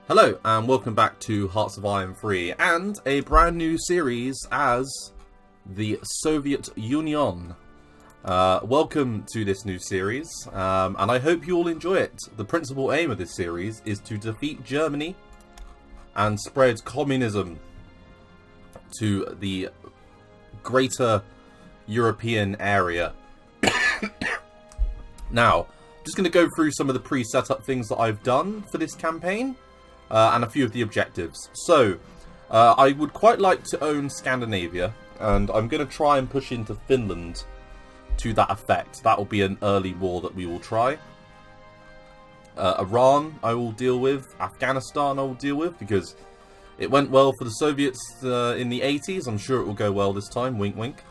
Hello and welcome back to Hearts of Iron 3 and a brand new series as the Soviet Union. Welcome to this new series and I hope you all enjoy it. The principal aim of this series is to defeat Germany and spread communism to the greater European area. Now, I'm just going to go through some of the pre-set up things that I've done for this campaign. And a few of the objectives. So, I would quite like to own Scandinavia, and I'm going to try and push into Finland to that effect. That will be an early war that we will try. Iran I will deal with, Afghanistan I will deal with, because it went well for the Soviets in the 80s. I'm sure it will go well this time, wink wink.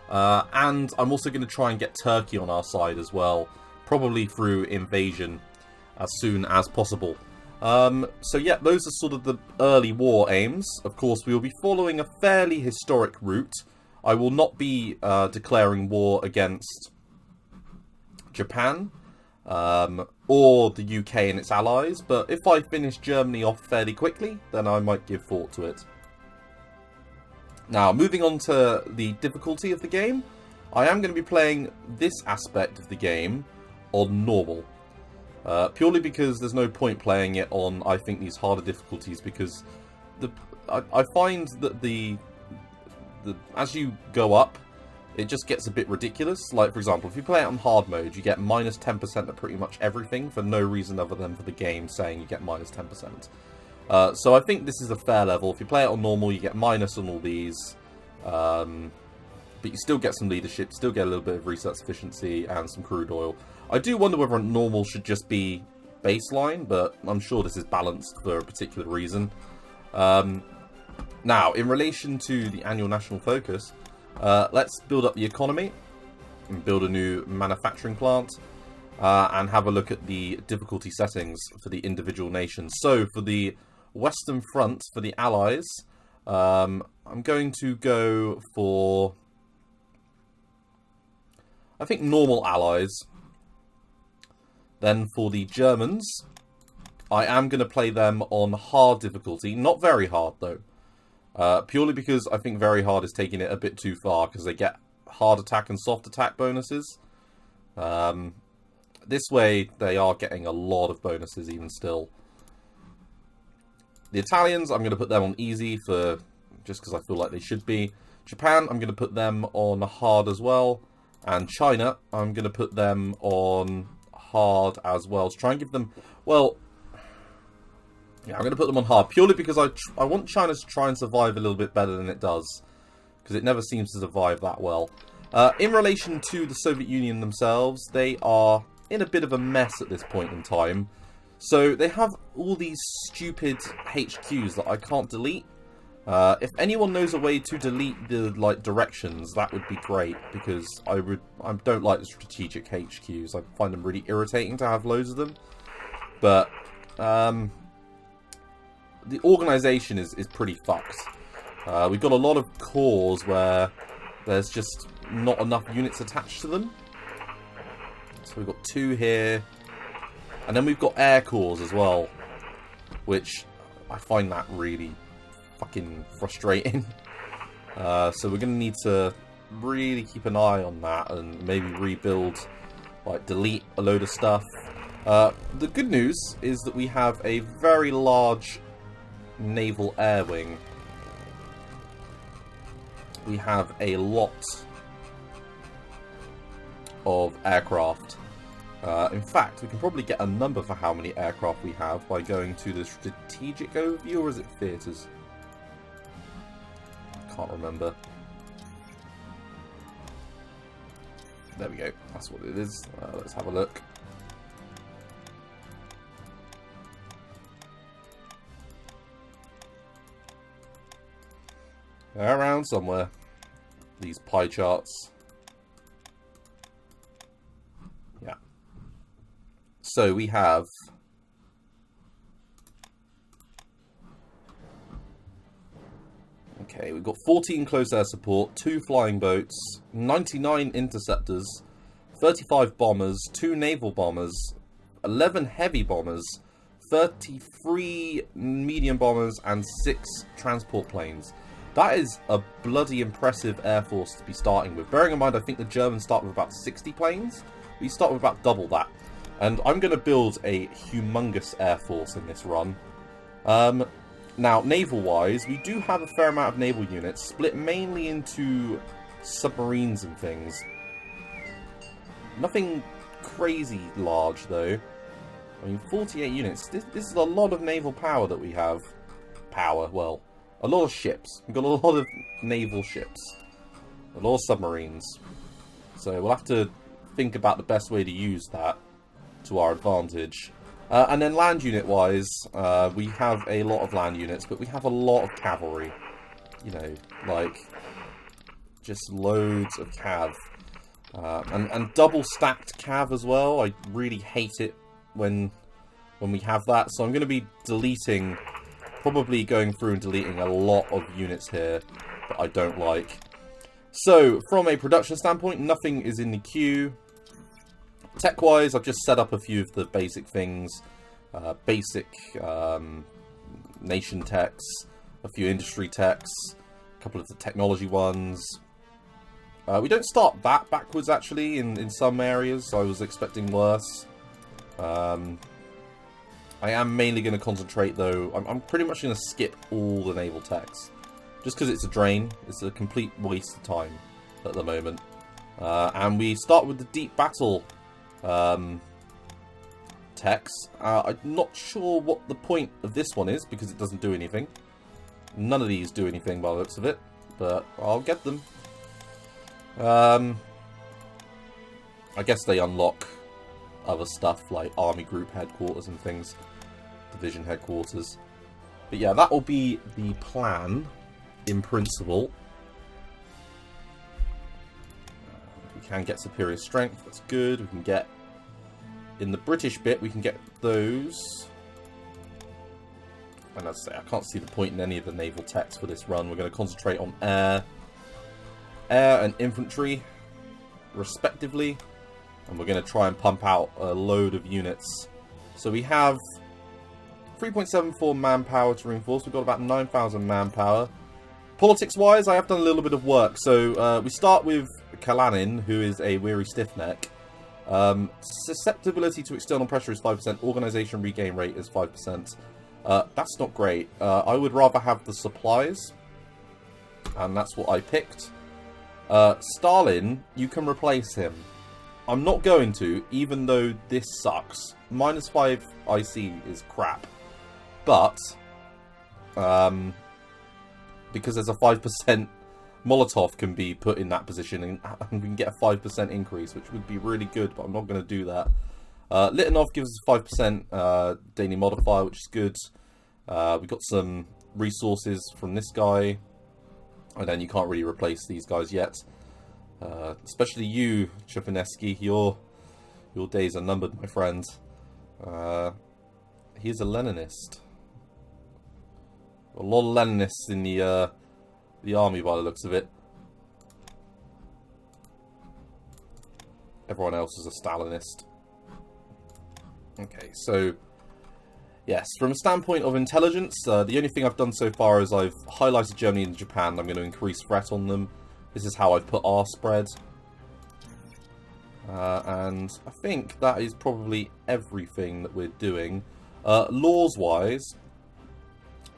And I'm also going to try and get Turkey on our side as well, probably through invasion as soon as possible. So yeah, those are sort of the early war aims. Of course, we will be following a fairly historic route. I will not be declaring war against Japan or the UK and its allies, but if I finish Germany off fairly quickly, then I might give thought to it. Now, moving on to the difficulty of the game, I am going to be playing this aspect of the game on normal. Purely because there's no point playing it on, I think, these harder difficulties, because I find that as you go up, it just gets a bit ridiculous. Like, for example, if you play it on hard mode, you get minus 10% of pretty much everything for no reason other than for the game saying you get minus 10%. So I think this is a fair level. If you play it on normal, you get minus on all these, but you still get some leadership, still get a little bit of research efficiency and some crude oil. I do wonder whether normal should just be baseline, but I'm sure this is balanced for a particular reason. Now, in relation to the annual national focus, let's build up the economy and build a new manufacturing plant and have a look at the difficulty settings for the individual nations. So, for the Western Front, for the Allies, I'm going to go for, I think, normal allies. Then for the Germans, I am going to play them on hard difficulty. Not very hard, though. Purely because I think very hard is taking it a bit too far, because they get hard attack and soft attack bonuses. This way, they are getting a lot of bonuses even still. The Italians, I'm going to put them on easy for just because I feel like they should be. Japan, I'm going to put them on hard as well. And China, I'm going to put them on hard as well to try and give them, well, yeah, I'm going to put them on hard purely because I want China to try and survive a little bit better than it does, because it never seems to survive that well. In relation to the Soviet Union themselves, they are in a bit of a mess at this point in time. So they have all these stupid HQs that I can't delete. If anyone knows a way to delete the directions, that would be great, because I don't like the strategic HQs. I find them really irritating to have loads of them. But the organisation is pretty fucked. We've got a lot of cores where there's just not enough units attached to them. So we've got 2 here, and then we've got air cores as well, which I find that really fucking frustrating. So we're going to need to really keep an eye on that and maybe rebuild, like delete a load of stuff. The good news is that we have a very large naval air wing. We have a lot of aircraft. In fact, we can probably get a number for how many aircraft we have by going to the strategic overview, or is it theatres? Can't remember. There we go. That's what it is. Let's have a look. They're around somewhere, these pie charts. Yeah. So we have Okay, we've got 14 close air support, 2 flying boats, 99 interceptors, 35 bombers, 2 naval bombers, 11 heavy bombers, 33 medium bombers and 6 transport planes. That is a bloody impressive air force to be starting with. Bearing in mind, I think the Germans start with about 60 planes. We start with about double that. And I'm going to build a humongous air force in this run. Now, naval-wise, we do have a fair amount of naval units, split mainly into submarines and things. Nothing crazy large, though. I mean, 48 units. This is a lot of naval power that we have. Power, well, a lot of ships. We've got a lot of naval ships. A lot of submarines. So we'll have to think about the best way to use that to our advantage. And then land unit-wise, we have a lot of land units, but we have a lot of cavalry. You know, like, just loads of cav. And double-stacked cav as well. I really hate it when we have that. So I'm going to be deleting, probably going through and deleting a lot of units here that I don't like. So, from a production standpoint, nothing is in the queue. Tech-wise, I've just set up a few of the basic things. Basic nation techs, a few industry techs, a couple of the technology ones. We don't start that backwards, actually, in some areas. I was expecting worse. I am mainly going to concentrate, though. I'm pretty much going to skip all the naval techs. Just because it's a drain. It's a complete waste of time at the moment. And we start with the deep battle techs. I'm not sure what the point of this one is, because it doesn't do anything. None of these do anything by the looks of it, but I'll get them. I guess they unlock other stuff like army group headquarters and things, division headquarters. But yeah, that will be the plan in principle. We can get superior strength, that's good. We can get, in the British bit, we can get those. And as I say, I can't see the point in any of the naval techs for this run. We're going to concentrate on air and infantry, respectively. And we're going to try and pump out a load of units. So we have 3.74 manpower to reinforce. We've got about 9,000 manpower. Politics-wise, I have done a little bit of work. So we start with Kalanin, who is a weary stiffneck. Susceptibility to external pressure is 5%. Organization regain rate is 5%. That's not great. I would rather have the supplies. And that's what I picked. Stalin, you can replace him. I'm not going to, even though this sucks. -5 IC is crap. But, because there's a 5% Molotov can be put in that position, and we can get a 5% increase, which would be really good, but I'm not going to do that. Litanov gives us a 5% daily modifier, which is good. We've got some resources from this guy, and then you can't really replace these guys yet. Especially you, Chepineski, your days are numbered, my friend. He's a Leninist. A lot of Leninists in the army by the looks of it. Everyone else is a Stalinist. Okay, so yes, from a standpoint of intelligence, the only thing I've done so far is I've highlighted Germany and Japan. I'm going to increase threat on them. This is how I've put our spread. And I think that is probably everything that we're doing. Laws-wise,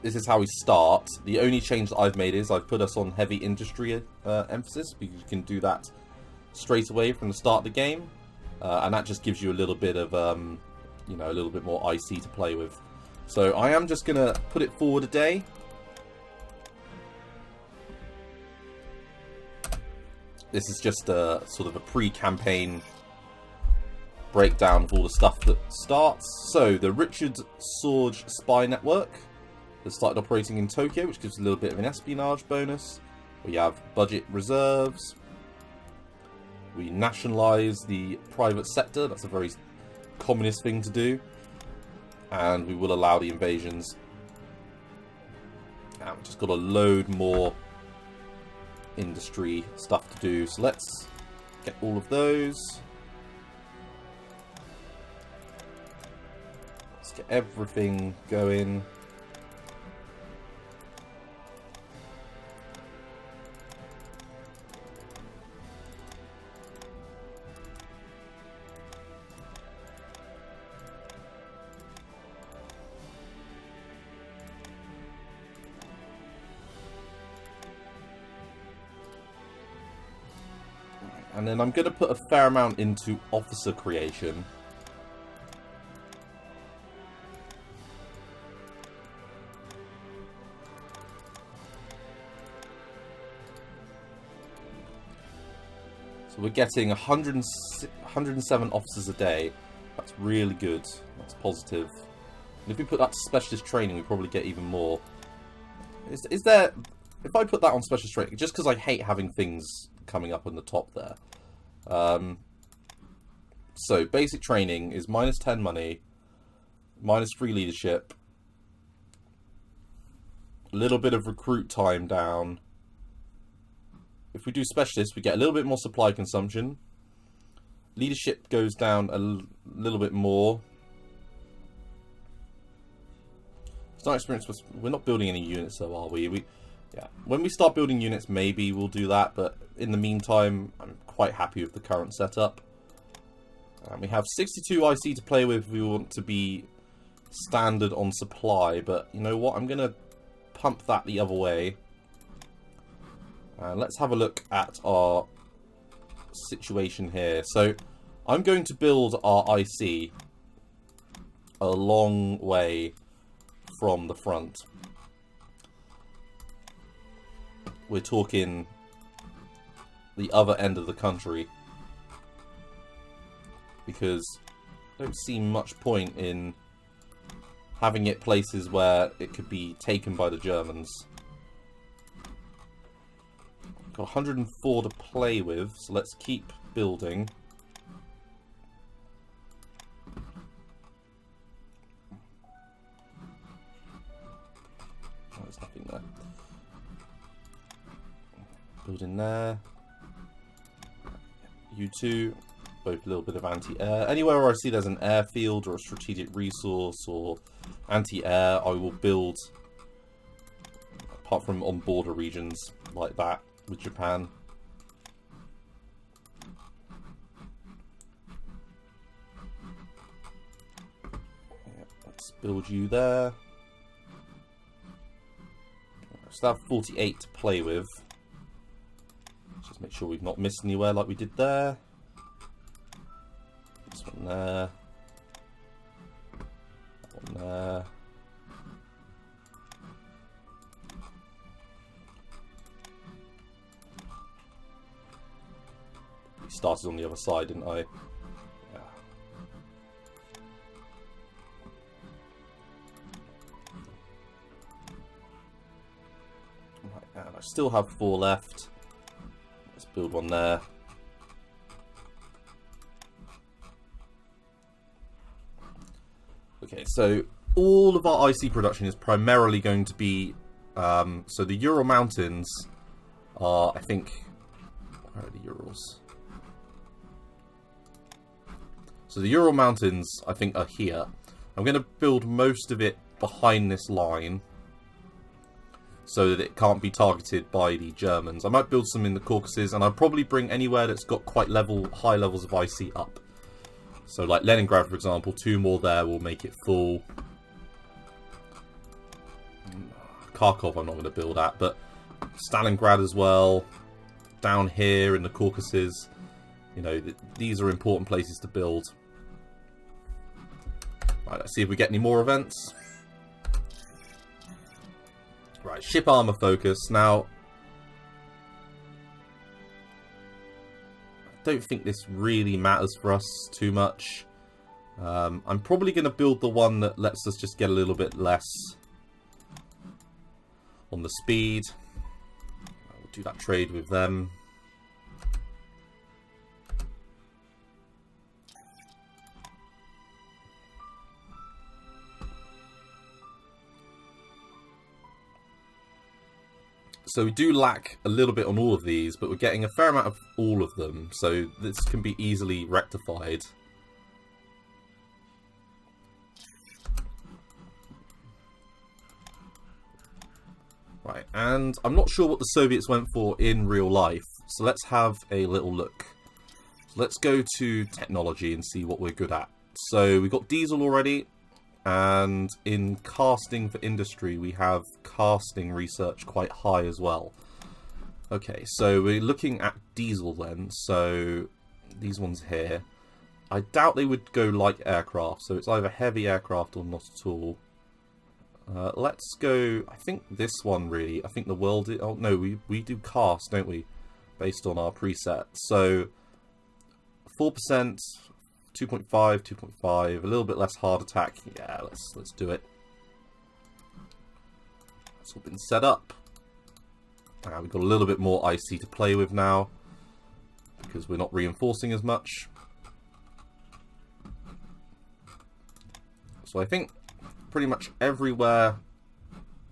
this is how we start. The only change that I've made is I've put us on heavy industry emphasis, because you can do that straight away from the start of the game. And that just gives you a little bit of, you know, a little bit more IC to play with. So I am just going to put it forward a day. This is just a sort of a pre-campaign breakdown of all the stuff that starts. So, the Richard Sorge spy network has started operating in Tokyo, which gives a little bit of an espionage bonus. We have budget reserves. We nationalise the private sector. That's a very communist thing to do. And we will allow the invasions. And we've just got a load more industry stuff to do, so let's get all of those. Let's get everything going. And then I'm going to put a fair amount into officer creation. So we're getting 107 officers a day. That's really good. That's positive. And if we put that to specialist training, we probably get even more. Is there... If I put that on specialist training, just because I hate having things coming up on the top there. So basic training is -10 money, -3 leadership, a little bit of recruit time down. If we do specialist, we get a little bit more supply consumption. Leadership goes down a little bit more. It's not experience. We're not building any units, though, are we? Yeah, when we start building units, maybe we'll do that, but in the meantime, I'm quite happy with the current setup. We have 62 IC to play with if we want to be standard on supply, but you know what? I'm going to pump that the other way. Let's have a look at our situation here. So, I'm going to build our IC a long way from the front. We're talking the other end of the country, because I don't see much point in having it places where it could be taken by the Germans. Got 104 to play with, so let's keep building. Oh, there's nothing there. Building there. You two, both a little bit of anti-air. Anywhere where I see there's an airfield or a strategic resource or anti-air, I will build, apart from on border regions like that with Japan. Let's build you there. So I have 48 to play with. Just make sure we've not missed anywhere like we did there. This one there. That one there. We started on the other side, didn't I? Yeah. Right, and I still have 4 left. Let's build one there. Okay, so all of our IC production is primarily going to be... so the Ural Mountains are, I think... Where are the Urals? So the Ural Mountains, I think, are here. I'm going to build most of it behind this line, so that it can't be targeted by the Germans. I might build some in the Caucasus, and I'll probably bring anywhere that's got quite high levels of IC up. So like Leningrad, for example, 2 more there will make it full. Kharkov I'm not going to build at, but Stalingrad as well. Down here in the Caucasus. You know, these are important places to build. Right, let's see if we get any more events. Right, ship armor focus. Now, I don't think this really matters for us too much. I'm probably going to build the one that lets us just get a little bit less on the speed. We'll do that trade with them. So we do lack a little bit on all of these, but we're getting a fair amount of all of them, so this can be easily rectified. Right, and I'm not sure what the Soviets went for in real life, so let's have a little look. So let's go to technology and see what we're good at. So we've got diesel already, and in casting for industry we have casting research quite high as well. Okay, so we're looking at diesel then, so these ones here. I doubt they would go light aircraft, so it's either heavy aircraft or not at all. Let's go, I think this one really, I think the world, oh no, we do cast, don't we? Based on our preset. So 4%, 2.5, 2.5, a little bit less hard attack. Yeah, let's do it. It's all been set up. We've got a little bit more IC to play with now, because we're not reinforcing as much. So I think pretty much everywhere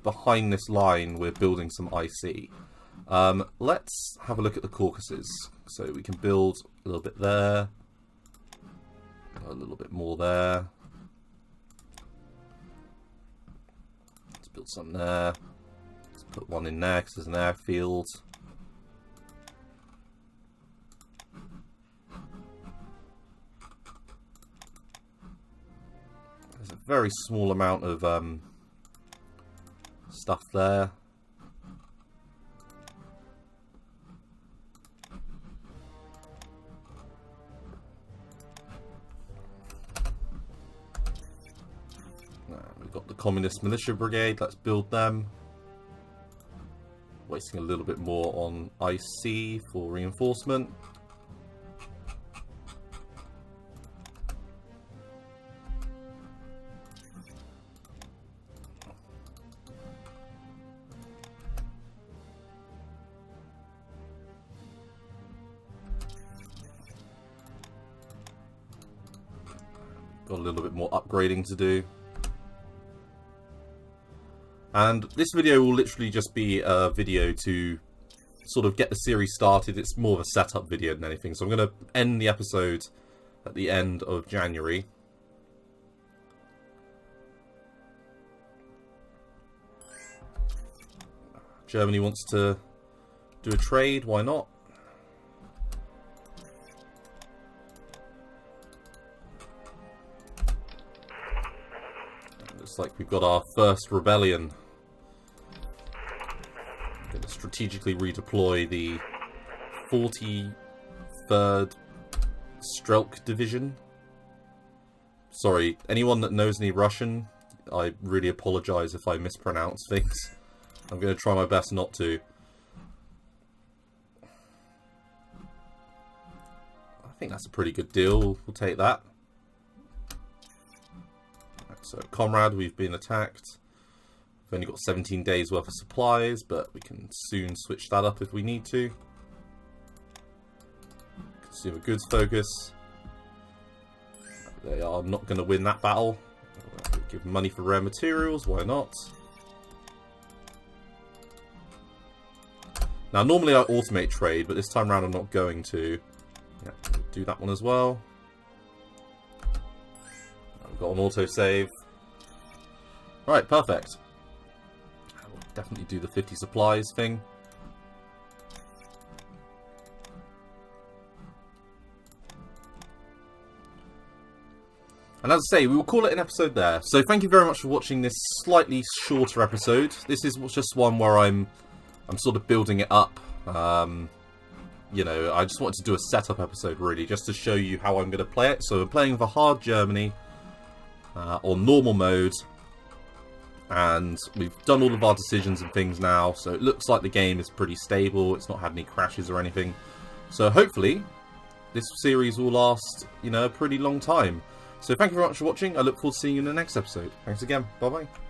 behind this line we're building some IC. Let's have a look at the Caucasus. So we can build a little bit there, a little bit more there. Let's build some there. Let's put one in there because there's an airfield. There's a very small amount of stuff there. We've got the Communist Militia Brigade, let's build them. Wasting a little bit more on IC for reinforcement. Got a little bit more upgrading to do. And this video will literally just be a video to sort of get the series started. It's more of a setup video than anything. So I'm going to end the episode at the end of January. Germany wants to do a trade, why not? Looks like we've got our first rebellion. I'm going to strategically redeploy the 43rd Strelk Division. Sorry, anyone that knows any Russian, I really apologise if I mispronounce things. I'm going to try my best not to. I think that's a pretty good deal. We'll take that. So, Comrade, we've been attacked. We've only got 17 days worth of supplies, but we can soon switch that up if we need to. Consumer goods focus. They are not going to win that battle. Give money for rare materials, why not? Now, normally I automate trade, but this time around I'm not going to. Yeah, do that one as well. I've got an autosave. Right, perfect. We'll definitely do the 50 supplies thing. And as I say, we will call it an episode there. So thank you very much for watching this slightly shorter episode. This is just one where I'm sort of building it up. You know, I just wanted to do a setup episode really, just to show you how I'm going to play it. So we're playing with a hard Germany on normal mode. And we've done all of our decisions and things now. So it looks like the game is pretty stable. It's not had any crashes or anything. So hopefully this series will last, you know, a pretty long time. So thank you very much for watching. I look forward to seeing you in the next episode. Thanks again. Bye-bye.